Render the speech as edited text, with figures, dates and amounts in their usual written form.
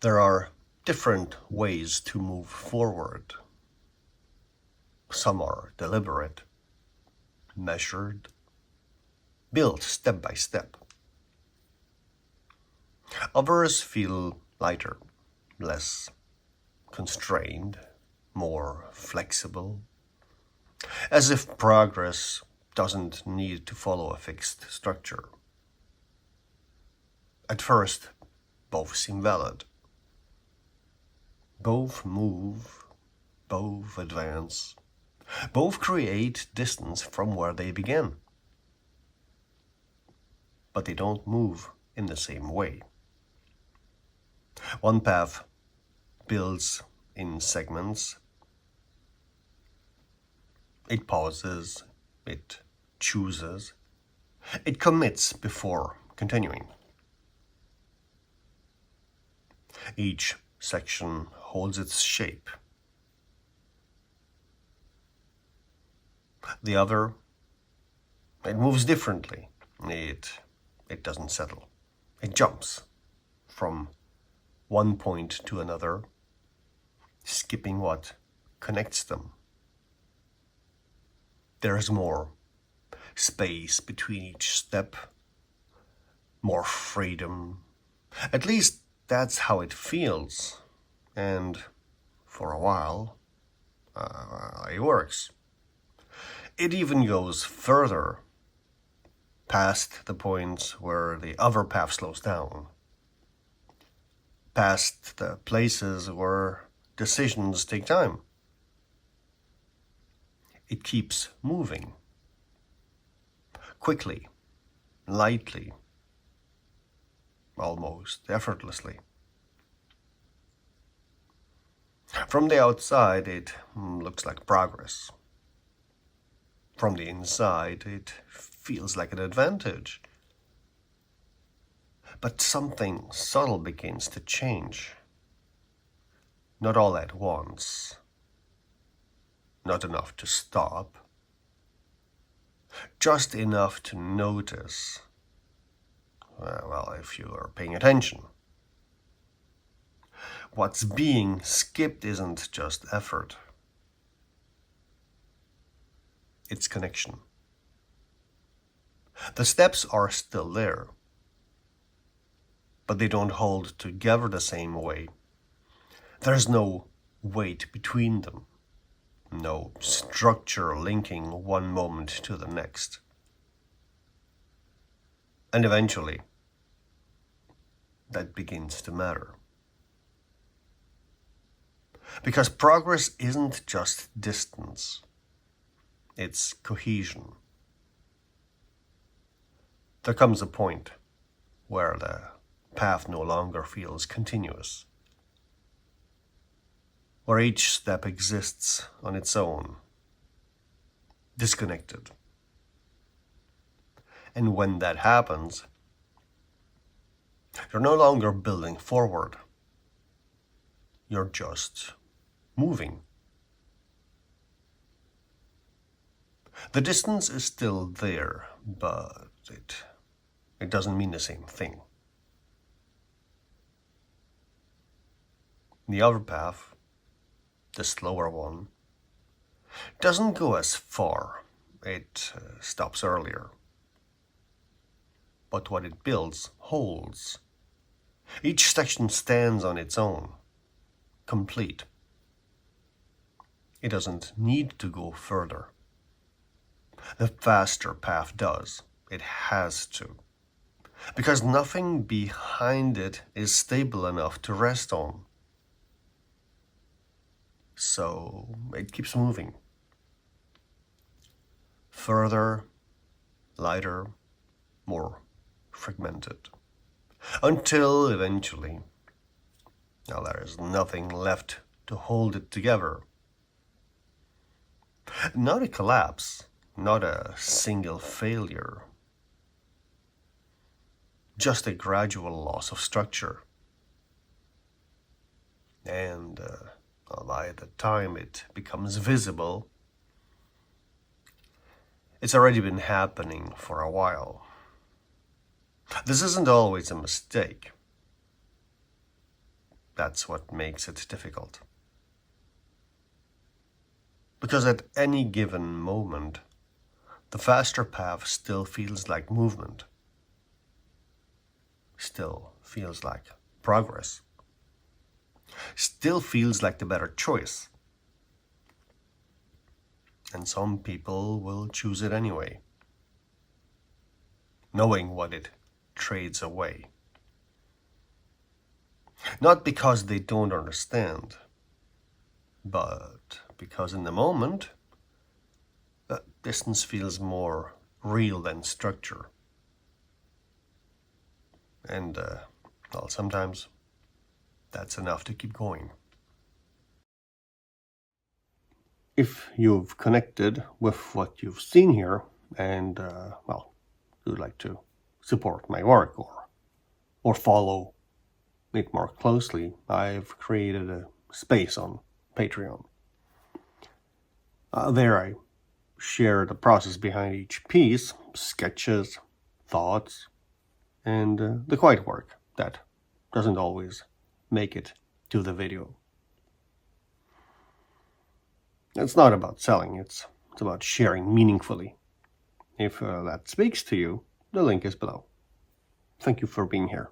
There are different ways to move forward. Some are deliberate, measured, built step by step. Others feel lighter, less constrained, more flexible, as if progress doesn't need to follow a fixed structure. At first, both seem valid. Both move, both advance, both create distance from where they began. But they don't move in the same way. One path builds in segments. It pauses, it chooses, it commits before continuing. Each section holds its shape. The other, it moves differently. It doesn't settle. It jumps from one point to another, skipping what connects them. There is more space between each step, more freedom. At least that's how it feels. And for a while, it works. It even goes further, past the point where the other path slows down, past the places where decisions take time. It keeps moving, quickly, lightly, almost effortlessly. From the outside, it looks like progress. From the inside, it feels like an advantage. But something subtle begins to change. Not all at once. Not enough to stop. Just enough to notice. Well, if you are paying attention. What's being skipped isn't just effort. It's connection. The steps are still there, but they don't hold together the same way. There's no weight between them, no structure linking one moment to the next. And eventually, that begins to matter. Because progress isn't just distance, it's cohesion. There comes a point where the path no longer feels continuous, where each step exists on its own, disconnected. And when that happens, you're no longer building forward. You're just moving. The distance is still there, but it doesn't mean the same thing. The other path, the slower one, doesn't go as far. It stops earlier. But what it builds holds. Each section stands on its own, complete. It doesn't need to go further. The faster path does. It has to. Because nothing behind it is stable enough to rest on. So it keeps moving. Further, lighter, more fragmented. Until eventually, now there is nothing left to hold it together. Not a collapse, not a single failure. Just a gradual loss of structure. And by the time it becomes visible, it's already been happening for a while. This isn't always a mistake. that's what makes it difficult. Because at any given moment, the faster path still feels like movement, still feels like progress, still feels like the better choice. And some people will choose it anyway, knowing what it trades away. Not because they don't understand, but because in the moment, distance feels more real than structure. And, well, sometimes that's enough to keep going. If you've connected with what you've seen here and, well, you'd like to support my work or follow it more closely, I've created a space on Patreon. There I share the process behind each piece, sketches, thoughts, and the quiet work that doesn't always make it to the video. It's not about selling, it's about sharing meaningfully. If that speaks to you, the link is below. Thank you for being here.